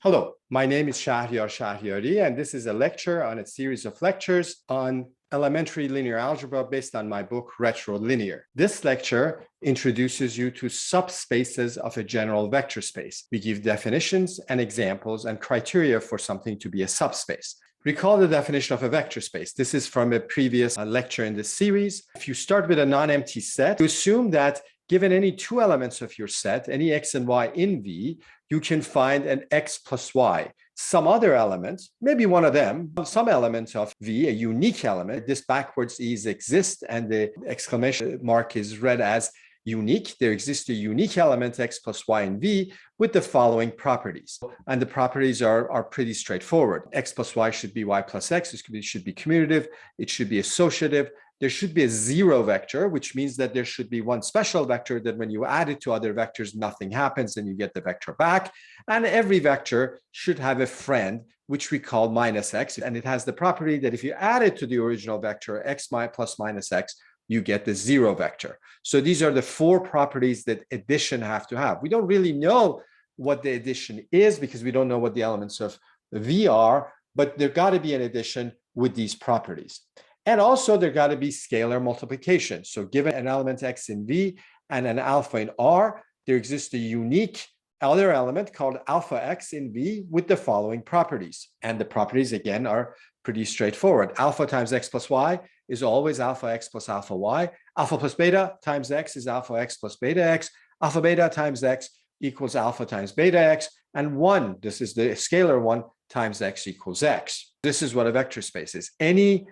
Hello, my name is Shahriari, and this is a lecture on a series of lectures on elementary linear algebra based on my book, Retrolinear. This lecture introduces you to subspaces of a general vector space. We give definitions and examples and criteria for something to be a subspace. Recall the definition of a vector space. This is from a previous lecture in this series. If you start with a non-empty set, you assume that given any two elements of your set, any x and y in V, you can find an x plus y. Some other element, maybe one of them, some element of V, a unique element, this backwards e's exists and the exclamation mark is read as unique. There exists a unique element x plus y in V with the following properties. And the properties are pretty straightforward. X plus y should be y plus x. It should be commutative. It should be associative. There should be a zero vector, which means that there should be one special vector that when you add it to other vectors, nothing happens and you get the vector back. And every vector should have a friend, which we call minus x. And it has the property that if you add it to the original vector, x plus minus x, you get the zero vector. So these are the four properties that addition have to have. We don't really know what the addition is because we don't know what the elements of V are, but there got to be an addition with these properties. And also there got to be scalar multiplication. So given an element x in V and an alpha in R, there exists a unique other element called alpha x in V with the following properties. And the properties again are pretty straightforward. Alpha times x plus y is always alpha x plus alpha y. Alpha plus beta times x is alpha x plus beta x. Alpha beta times x equals alpha times beta x. And 1, this is the scalar 1, times x equals x. This is what a vector space is. Any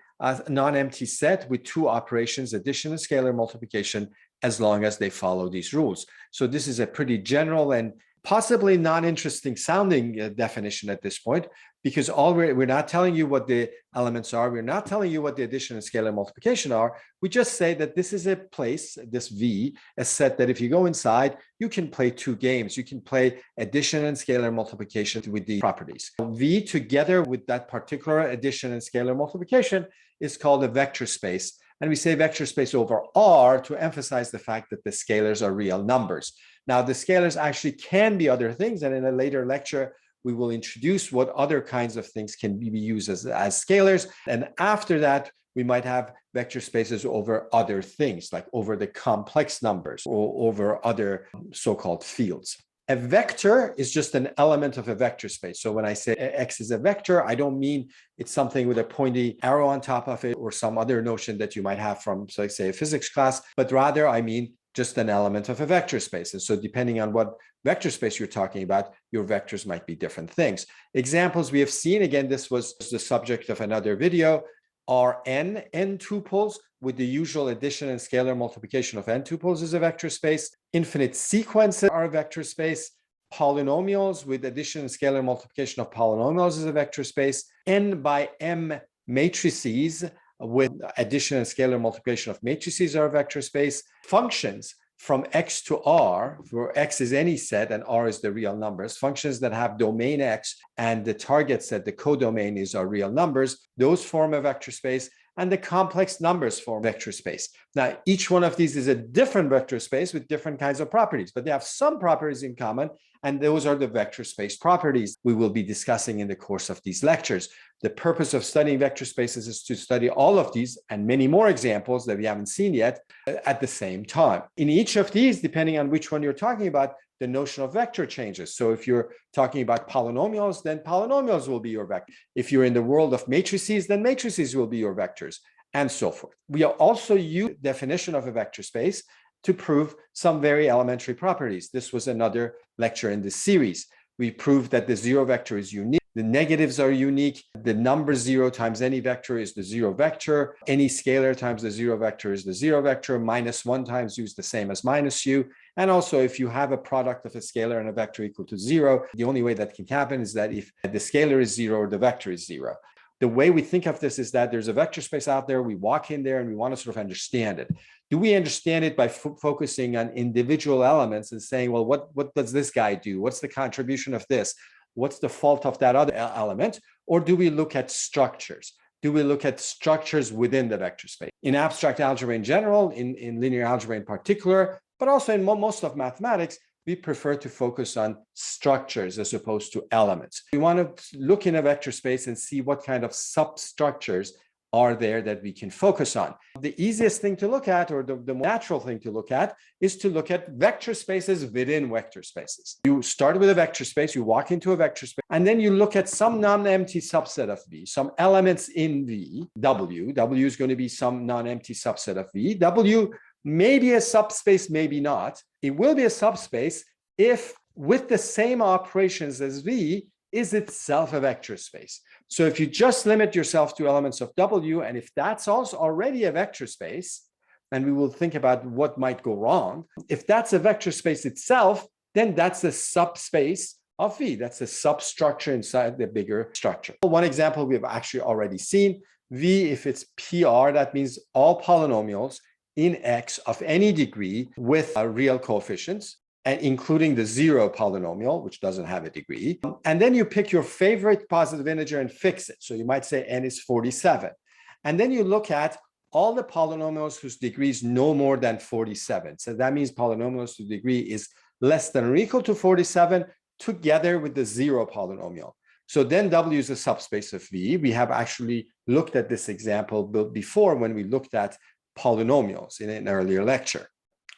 non-empty set with two operations, addition and scalar multiplication, as long as they follow these rules. So this is a pretty general and possibly non-interesting sounding definition at this point, because we're not telling you what the elements are. We're not telling you what the addition and scalar multiplication are. We just say that this is a place, this V, a set that if you go inside, you can play two games. You can play addition and scalar multiplication with the properties. V together with that particular addition and scalar multiplication is called a vector space. And we say vector space over R to emphasize the fact that the scalars are real numbers. Now, the scalars actually can be other things. And in a later lecture, we will introduce what other kinds of things can be used as scalars. And after that, we might have vector spaces over other things, like over the complex numbers or over other so-called fields. A vector is just an element of a vector space. So when I say X is a vector, I don't mean it's something with a pointy arrow on top of it or some other notion that you might have from, so say, a physics class, but rather I mean just an element of a vector space. And so depending on what vector space you're talking about, your vectors might be different things. Examples we have seen, again, this was the subject of another video, are n tuples with the usual addition and scalar multiplication of n tuples is a vector space. Infinite sequences are a vector space. Polynomials with addition and scalar multiplication of polynomials is a vector space. N by m matrices with addition and scalar multiplication of matrices are a vector space. Functions from x to r, where x is any set and r is the real numbers, functions that have domain x and the target set, the codomain is our real numbers, those form a vector space, and the complex numbers form vector space. Now, each one of these is a different vector space with different kinds of properties, but they have some properties in common, and those are the vector space properties we will be discussing in the course of these lectures. The purpose of studying vector spaces is to study all of these and many more examples that we haven't seen yet at the same time. In each of these, depending on which one you're talking about, the notion of vector changes. So if you're talking about polynomials, then polynomials will be your vector. If you're in the world of matrices, then matrices will be your vectors, and so forth. We also use the definition of a vector space to prove some very elementary properties. This was another lecture in this series. We proved that the zero vector is unique. The negatives are unique. The number 0 times any vector is the zero vector. Any scalar times the zero vector is the zero vector. -1 times u is the same as -u. And also, if you have a product of a scalar and a vector equal to 0, the only way that can happen is that if the scalar is 0 or the vector is 0. The way we think of this is that there's a vector space out there. We walk in there and we want to sort of understand it. Do we understand it by focusing on individual elements and saying, well, what does this guy do? What's the contribution of this? What's the fault of that other element? Or do we look at structures? Do we look at structures within the vector space? In abstract algebra in general, in linear algebra in particular, but also in most of mathematics, we prefer to focus on structures as opposed to elements. We want to look in a vector space and see what kind of substructures are there that we can focus on. The easiest thing to look at, or the more natural thing to look at, is to look at vector spaces within vector spaces. You start with a vector space, you walk into a vector space, and then you look at some non-empty subset of V, some elements in V, W. W is going to be some non-empty subset of V. W may be a subspace, maybe not. It will be a subspace if, with the same operations as V, is itself a vector space. So if you just limit yourself to elements of W, and if that's also already a vector space, and we will think about what might go wrong, if that's a vector space itself, then that's a subspace of V. That's a substructure inside the bigger structure. One example we've actually already seen, V, if it's PR, that means all polynomials in X of any degree with real coefficients, and including the zero polynomial, which doesn't have a degree. And then you pick your favorite positive integer and fix it. So you might say n is 47. And then you look at all the polynomials whose degree is no more than 47. So that means polynomials whose degree is less than or equal to 47 together with the zero polynomial. So then W is a subspace of V. We have actually looked at this example before when we looked at polynomials in an earlier lecture.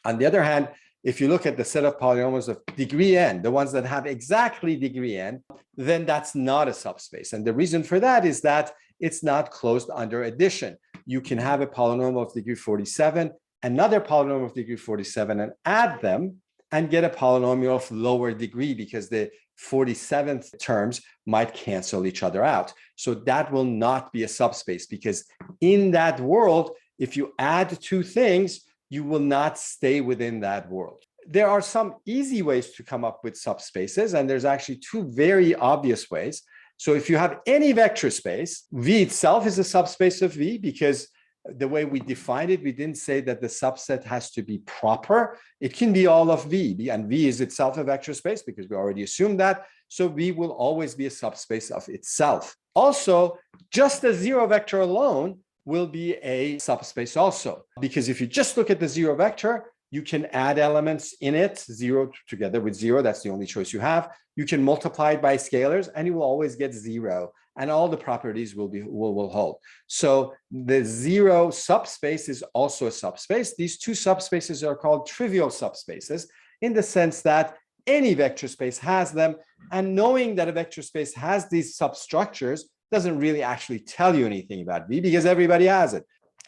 On the other hand, if you look at the set of polynomials of degree n, the ones that have exactly degree n, then that's not a subspace. And the reason for that is that it's not closed under addition. You can have a polynomial of degree 47, another polynomial of degree 47, and add them and get a polynomial of lower degree because the 47th terms might cancel each other out. So that will not be a subspace because in that world, if you add two things, you will not stay within that world. There are some easy ways to come up with subspaces, and there's actually two very obvious ways. So if you have any vector space, V itself is a subspace of V because the way we defined it, we didn't say that the subset has to be proper. It can be all of V, and V is itself a vector space because we already assumed that. So V will always be a subspace of itself. Also, just the zero vector alone will be a subspace also, because if you just look at the zero vector, you can add elements in it, zero together with zero, that's the only choice you have. You can multiply it by scalars and you will always get zero, and all the properties will hold. So the zero subspace is also a subspace. These two subspaces are called trivial subspaces in the sense that any vector space has them, and knowing that a vector space has these substructures doesn't really actually tell you anything about V because everybody has it.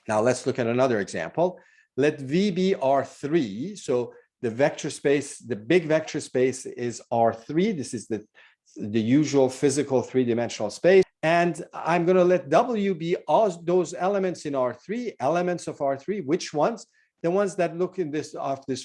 Now let's look at another example. Let V be R3. So the vector space, the big vector space is R3. This is the usual physical three-dimensional space. And I'm going to let W be all those elements in R3, elements of R3. Which ones? The ones that look in this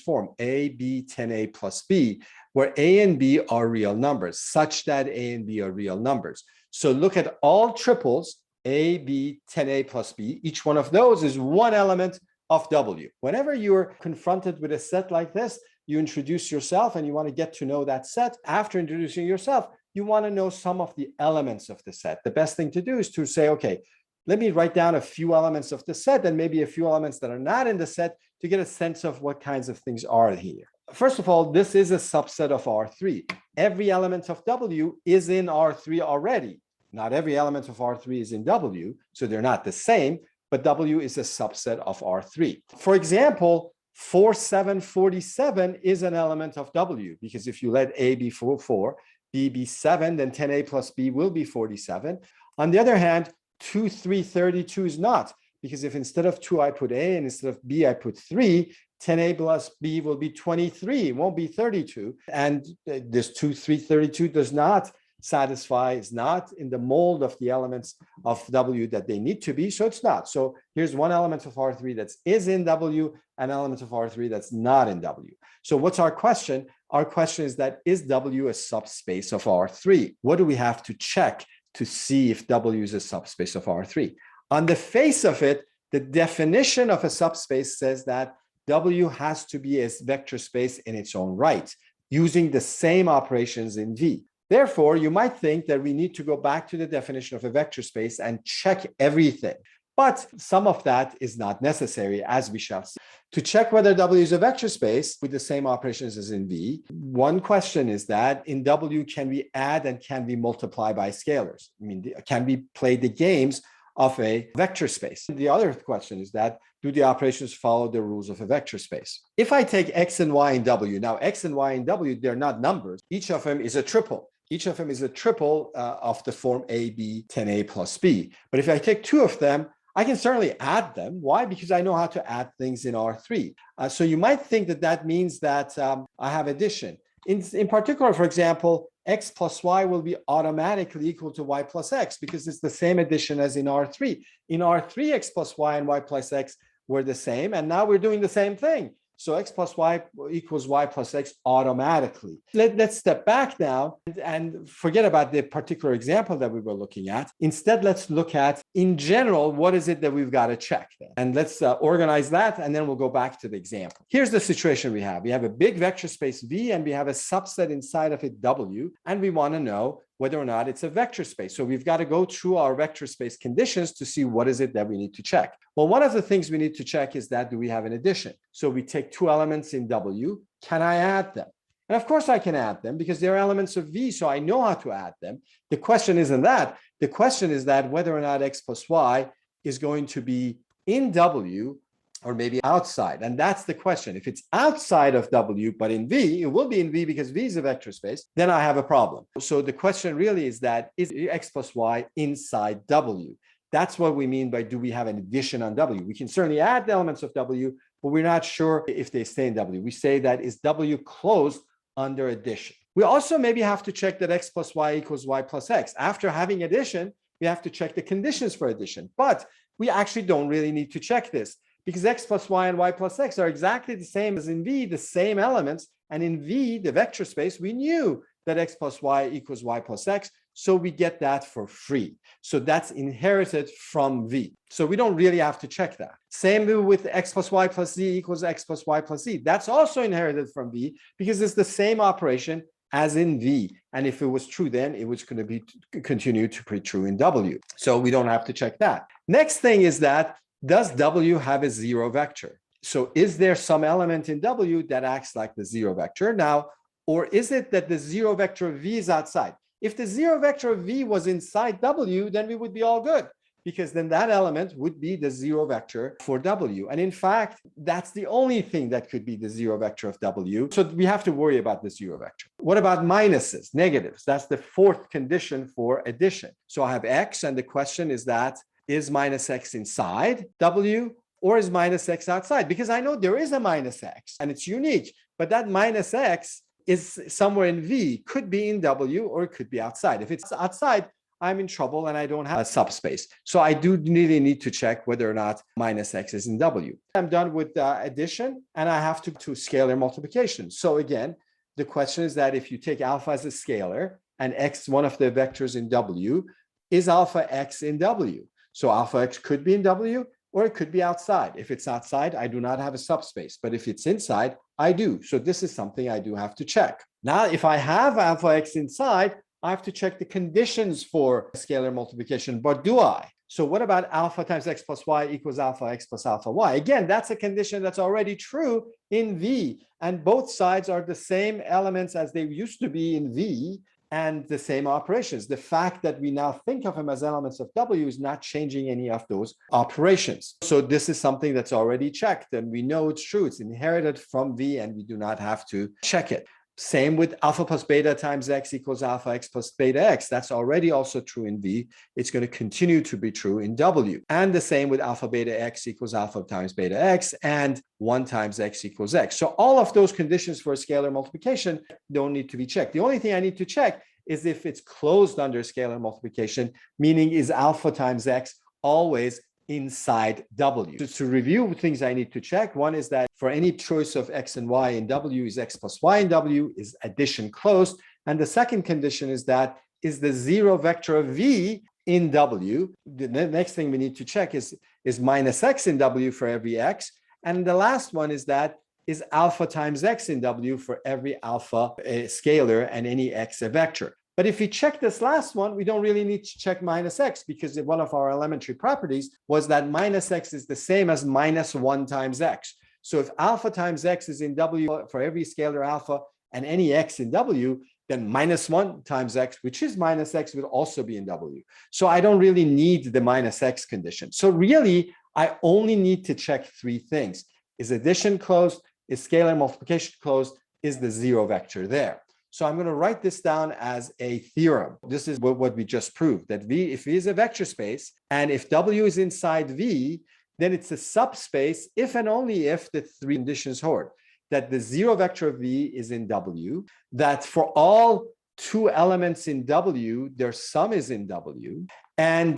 form, A, B, 10A plus B, where A and B are real numbers, such that A and B are real numbers. So look at all triples, A, B, 10A plus B. Each one of those is one element of W. Whenever you're confronted with a set like this, you introduce yourself and you want to get to know that set. After introducing yourself, you want to know some of the elements of the set. The best thing to do is to say, okay, let me write down a few elements of the set and maybe a few elements that are not in the set to get a sense of what kinds of things are here. First of all, this is a subset of R3. Every element of W is in R3 already. Not every element of R3 is in W, so they're not the same, but W is a subset of R3. For example, 4, 7, 47 is an element of W, because if you let A be 4, B be 7, then 10A plus B will be 47. On the other hand, 2, 3, 32 is not, because if instead of 2 I put A and instead of B I put 3, 10A plus B will be 23, it won't be 32. And this 2, 3, 32 does not satisfy, is not in the mold of the elements of W that they need to be, so it's not. So here's one element of R3 that is in W, an element of R3 that's not in W. So what's our question? Our question is that, is W a subspace of R3? What do we have to check to see if W is a subspace of R3? On the face of it, the definition of a subspace says that W has to be a vector space in its own right, using the same operations in V. Therefore, you might think that we need to go back to the definition of a vector space and check everything. But some of that is not necessary, as we shall see. To check whether W is a vector space with the same operations as in V, one question is that in W, can we add and can we multiply by scalars? I mean, can we play the games of a vector space? The other question is that, do the operations follow the rules of a vector space? If I take X and Y in W, now X and Y in W, they're not numbers. Each of them is a triple. Each of them is a triple of the form A, B, 10A plus B. But if I take two of them, I can certainly add them. Why? Because I know how to add things in R3. So you might think that that means that I have addition. In particular, for example, X plus Y will be automatically equal to Y plus X because it's the same addition as in R3. In R3, X plus Y and Y plus X were the same, and now we're doing the same thing. So X plus Y equals Y plus X automatically. Let's step back now and forget about the particular example that we were looking at. Instead, let's look at, in general, what is it that we've got to check then? And let's organize that, and then we'll go back to the example. Here's the situation we have. We have a big vector space V, and we have a subset inside of it W, and we want to know whether or not it's a vector space. So we've got to go through our vector space conditions to see what is it that we need to check. Well, one of the things we need to check is that, do we have an addition? So we take two elements in W. Can I add them? And of course I can add them because they're elements of V, so I know how to add them. The question isn't that. The question is that whether or not X plus Y is going to be in W or maybe outside. And that's the question. If it's outside of W, but in V, it will be in V because V is a vector space, then I have a problem. So the question really is that, is X plus Y inside W? That's what we mean by, do we have an addition on W? We can certainly add the elements of W, but we're not sure if they stay in W. We say that, is W closed under addition? We also maybe have to check that X plus Y equals Y plus X. After having addition, we have to check the conditions for addition, but we actually don't really need to check this, because X plus Y and Y plus X are exactly the same as in V, the same elements. And in V, the vector space, we knew that X plus Y equals Y plus X. So we get that for free. So that's inherited from V. So we don't really have to check that. Same with X plus Y plus Z equals X plus Y plus Z. That's also inherited from V because it's the same operation as in V. And if it was true, then it was going to be continue to be true in W. So we don't have to check that. Next thing is that, does W have a zero vector? So is there some element in W that acts like the zero vector now, or is it that the zero vector of V is outside? If the zero vector of V was inside W, then we would be all good, because then that element would be the zero vector for W. And in fact, that's the only thing that could be the zero vector of W. So we have to worry about the zero vector. What about minuses, negatives? That's the fourth condition for addition. So I have X, and the question is that, is minus X inside W or is minus X outside? Because I know there is a minus X and it's unique, but that minus X is somewhere in V, could be in W or it could be outside. If it's outside, I'm in trouble and I don't have a subspace. So I do really need to check whether or not minus X is in W. I'm done with addition and I have to scalar multiplication. So again, the question is that if you take alpha as a scalar and X, one of the vectors in W, is alpha X in W? So alpha X could be in W or it could be outside. If it's outside, I do not have a subspace, but if it's inside, I do. So this is something I do have to check. Now, if I have alpha X inside, I have to check the conditions for scalar multiplication, but do I? So what about alpha times X plus Y equals alpha X plus alpha Y? Again, that's a condition that's already true in V, and both sides are the same elements as they used to be in V, and the same operations. The fact that we now think of them as elements of W is not changing any of those operations. So this is something that's already checked, and we know it's true. It's inherited from V, and we do not have to check it. Same with alpha plus beta times X equals alpha X plus beta X. That's already also true in V. It's going to continue to be true in W. And the same with alpha beta X equals alpha times beta X and 1 times X equals X. So all of those conditions for scalar multiplication don't need to be checked. The only thing I need to check is if it's closed under scalar multiplication, meaning is alpha times X always inside W. To review things I need to check, one is that for any choice of X and Y in W, is X plus Y in W, is addition closed? And the second condition is that, is the zero vector of V in W? The next thing we need to check is minus X in W for every X. And the last one is that, is alpha times X in W for every alpha a scalar and any X a vector. But if we check this last one, we don't really need to check minus x, because one of our elementary properties was that minus x is the same as minus 1 times x. So if alpha times x is in W for every scalar alpha and any x in W, then minus 1 times x, which is minus x, will also be in W. So I don't really need the minus x condition. So really, I only need to check 3 things. Is addition closed? Is scalar multiplication closed? Is the 0 vector there? So I'm going to write this down as a theorem. This is what we just proved, that V, if V is a vector space, and if W is inside V, then it's a subspace if and only if the 3 conditions hold. That the 0 vector of V is in W, that for all 2 elements in W, their sum is in W, and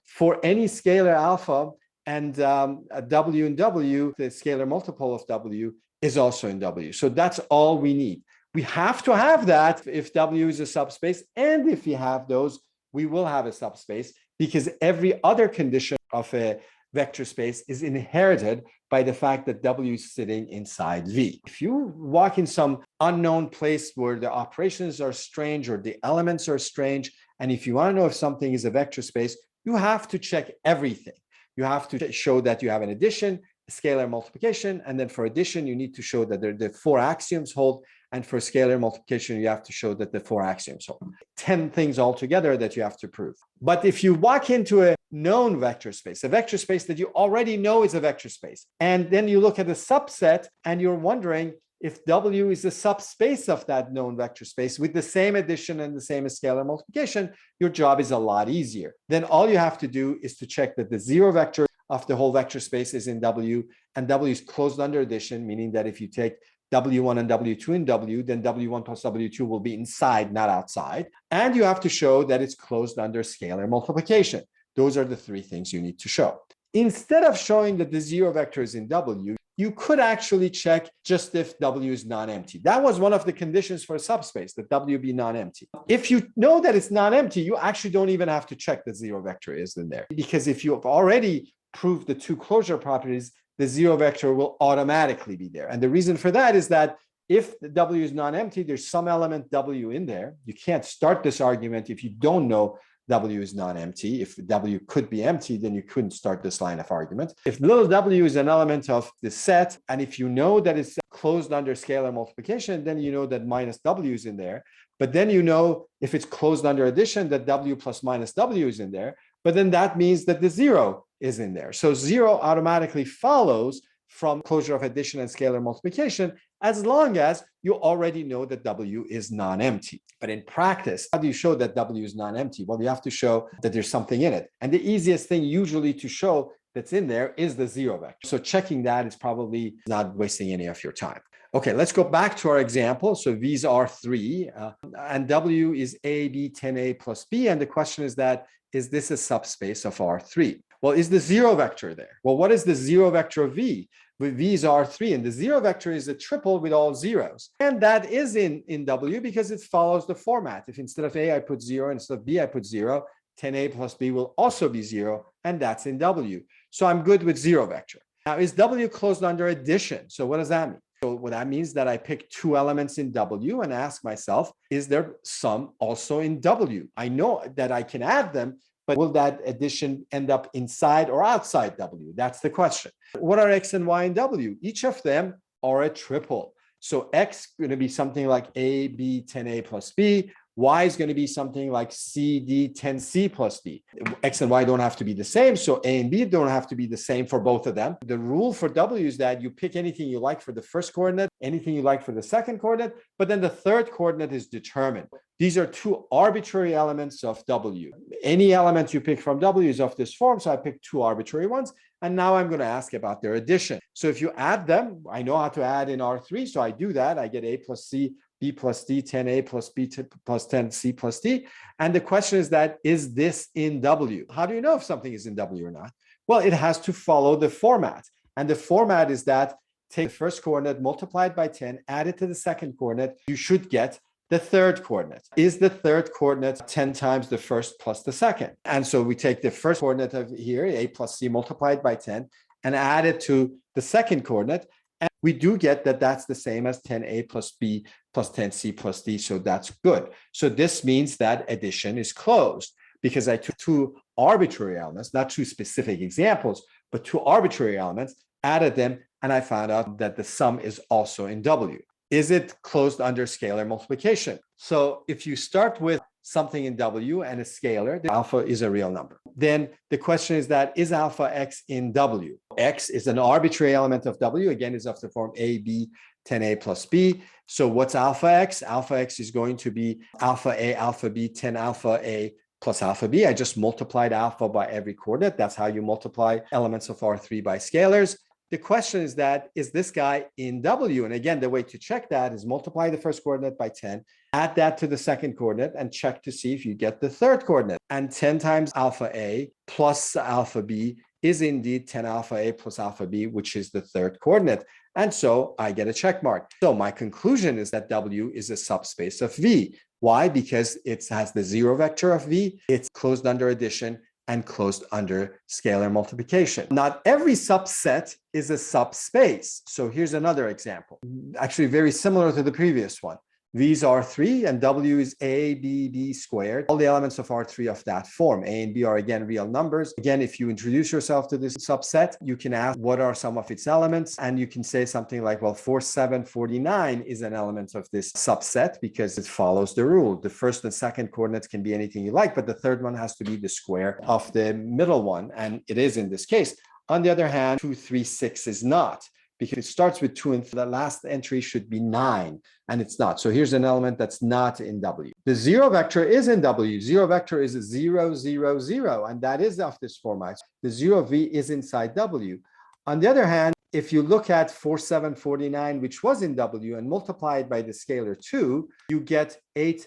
for any scalar alpha and a W in W, the scalar multiple of W is also in W. So that's all we need. We have to have that if W is a subspace, and if we have those, we will have a subspace, because every other condition of a vector space is inherited by the fact that W is sitting inside V. If you walk in some unknown place where the operations are strange or the elements are strange, and if you want to know if something is a vector space, you have to check everything. You have to show that you have an addition, a scalar multiplication, and then for addition, you need to show that the 4 axioms hold, and for scalar multiplication, you have to show that the 4 axioms hold. 10 things altogether that you have to prove. But if you walk into a known vector space, a vector space that you already know is a vector space, and then you look at a subset and you're wondering if W is a subspace of that known vector space with the same addition and the same as scalar multiplication, your job is a lot easier. Then all you have to do is to check that the 0 vector of the whole vector space is in W, and W is closed under addition, meaning that if you take W1 and W2 in W, then W1 plus W2 will be inside, not outside. And you have to show that it's closed under scalar multiplication. Those are the 3 things you need to show. Instead of showing that the 0 vector is in W, you could actually check just if W is non-empty. That was one of the conditions for a subspace, that W be non-empty. If you know that it's non-empty, you actually don't even have to check the 0 vector is in there, because if you have already proved the 2 closure properties, the 0 vector will automatically be there. And the reason for that is that if the W is non-empty, there's some element W in there. You can't start this argument if you don't know W is non-empty. If W could be empty, then you couldn't start this line of argument. If little w is an element of the set, and if you know that it's closed under scalar multiplication, then you know that minus W is in there. But then you know if it's closed under addition, that W plus minus W is in there. But then that means that the 0 is in there. So 0 automatically follows from closure of addition and scalar multiplication, as long as you already know that W is non-empty. But in practice, how do you show that W is non-empty? Well, you have to show that there's something in it. And the easiest thing usually to show that's in there is the 0 vector. So checking that is probably not wasting any of your time. Okay, let's go back to our example. So V's are 3, and W is A, B, 10A plus B. And the question is that, is this a subspace of R3? Well, is the 0 vector there? Well, what is the 0 vector of V? With V is R3, and the 0 vector is a triple with all zeros. And that is in W because it follows the format. If instead of A, I put 0, instead of B, I put 0, 10A plus B will also be 0, and that's in W. So I'm good with 0 vector. Now, is W closed under addition? So what does that mean? So what that means that I pick 2 elements in W and ask myself, is there some also in W? I know that I can add them, but will that addition end up inside or outside W? That's the question. What are X and Y in W? Each of them are a triple. So X is going to be something like A, B, 10A plus B. Y is going to be something like C, D, 10C plus D. X and Y don't have to be the same, so A and B don't have to be the same for both of them. The rule for W is that you pick anything you like for the first coordinate, anything you like for the second coordinate, but then the third coordinate is determined. These are 2 arbitrary elements of W. Any element you pick from W is of this form, so I picked 2 arbitrary ones, and now I'm going to ask about their addition. So if you add them, I know how to add in R3, so I do that. I get A plus C, B plus D, 10A plus B plus 10C plus D. And the question is that, is this in W? How do you know if something is in W or not? Well, it has to follow the format. And the format is that take the first coordinate multiplied by 10, add it to the second coordinate, you should get the third coordinate. Is the third coordinate 10 times the first plus the second? And so we take the first coordinate of here, A plus C multiplied by 10, and add it to the second coordinate. And we do get that that's the same as 10a plus b plus 10c plus d. So that's good. So this means that addition is closed because I took two arbitrary elements, not two specific examples, but two arbitrary elements, added them, and I found out that the sum is also in W. Is it closed under scalar multiplication? So if you start with something in W and a scalar, the alpha is a real number. Then the question is that, is alpha x in W? X is an arbitrary element of W, again, is of the form a, b, 10a plus b. So what's alpha x? Alpha x is going to be alpha a, alpha b, 10 alpha a plus alpha b. I just multiplied alpha by every coordinate. That's how you multiply elements of R3 by scalars. The question is that, is this guy in W? And again, the way to check that is multiply the first coordinate by 10, add that to the second coordinate, and check to see if you get the third coordinate. And 10 times alpha A plus alpha B is indeed 10 alpha A plus alpha B, which is the third coordinate. And so I get a check mark. So my conclusion is that W is a subspace of V. Why? Because it has the zero vector of V, it's closed under addition, and closed under scalar multiplication. Not every subset is a subspace. So here's another example, actually very similar to the previous one. V's R3 and W is A, B, B squared. All the elements of R3 of that form. A and B are again real numbers. Again, if you introduce yourself to this subset, you can ask what are some of its elements, and you can say something like, well, 4, 7, 49 is an element of this subset because it follows the rule. The first and second coordinates can be anything you like, but the third one has to be the square of the middle one, and it is in this case. On the other hand, 2, 3, 6 is not, because it starts with 2 and the last entry should be 9, and it's not. So here's an element that's not in W. The zero vector is in W. Zero vector is a 0, 0, 0, and that is of this format. The zero V is inside W. On the other hand, if you look at 4, 7, 49, which was in W, and multiply it by the scalar 2, you get 8,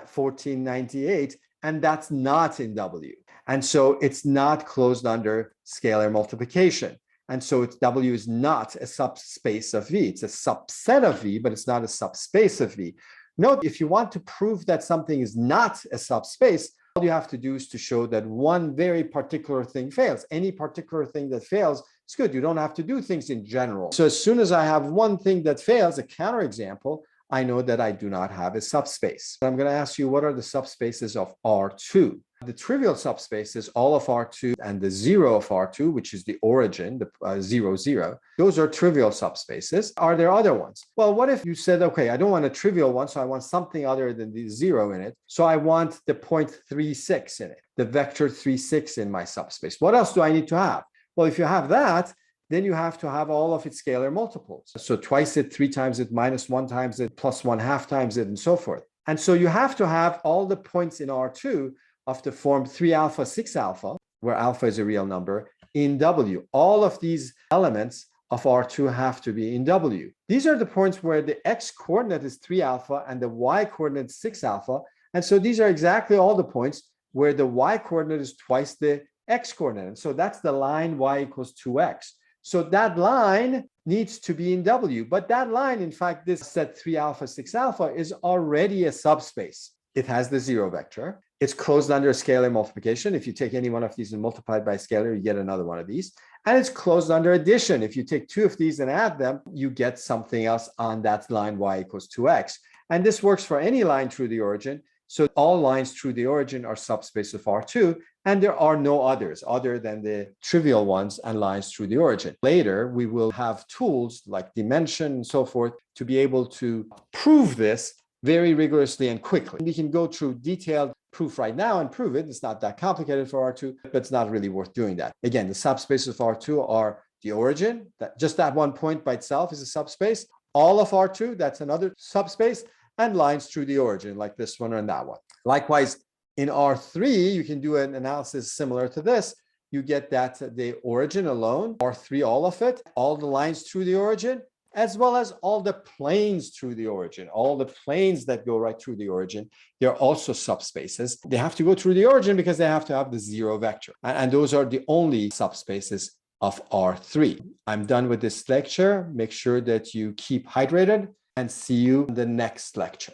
14, 98, and that's not in W. And so it's not closed under scalar multiplication. And so W is not a subspace of V. It's a subset of V, but it's not a subspace of V. Note, if you want to prove that something is not a subspace, all you have to do is to show that one very particular thing fails. Any particular thing that fails is good. You don't have to do things in general. So as soon as I have one thing that fails, a counterexample, I know that I do not have a subspace. I'm going to ask you, what are the subspaces of R2? The trivial subspaces, all of R2 and the 0 of R2, which is the origin, the 0, 0, those are trivial subspaces. Are there other ones? Well, what if you said, okay, I don't want a trivial one, so I want something other than the 0 in it. So I want the point 3, 6 in it, the vector 3, 6 in my subspace. What else do I need to have? Well, if you have that, then you have to have all of its scalar multiples. So twice it, 3 times it, minus 1 times it, plus 1/2 times it, and so forth. And so you have to have all the points in R2 of the form 3 alpha, 6 alpha, where alpha is a real number, in W. All of these elements of R2 have to be in W. These are the points where the x coordinate is 3 alpha and the y coordinate is 6 alpha. And so these are exactly all the points where the y coordinate is twice the x coordinate. And so that's the line y equals 2x. So that line needs to be in W. But that line, in fact, this set 3 alpha, 6 alpha is already a subspace. It has the 0 vector. It's closed under scalar multiplication. If you take any one of these and multiply it by scalar, you get another one of these. And it's closed under addition. If you take 2 of these and add them, you get something else on that line y equals 2x. And this works for any line through the origin. So all lines through the origin are subspace of R2, and there are no others other than the trivial ones and lines through the origin. Later, we will have tools like dimension and so forth to be able to prove this very rigorously and quickly. We can go through detailed proof right now and prove it. It's not that complicated for R2, but it's not really worth doing that. Again, the subspaces of R2 are the origin, that just that one point by itself is a subspace. All of R2, that's another subspace, and lines through the origin, like this one and that one. Likewise, in R3, you can do an analysis similar to this. You get that the origin alone, R3, all of it, all the lines through the origin, as well as all the planes through the origin, all the planes that go right through the origin, they're also subspaces. They have to go through the origin because they have to have the 0 vector. And those are the only subspaces of R3. I'm done with this lecture. Make sure that you keep hydrated and see you in the next lecture.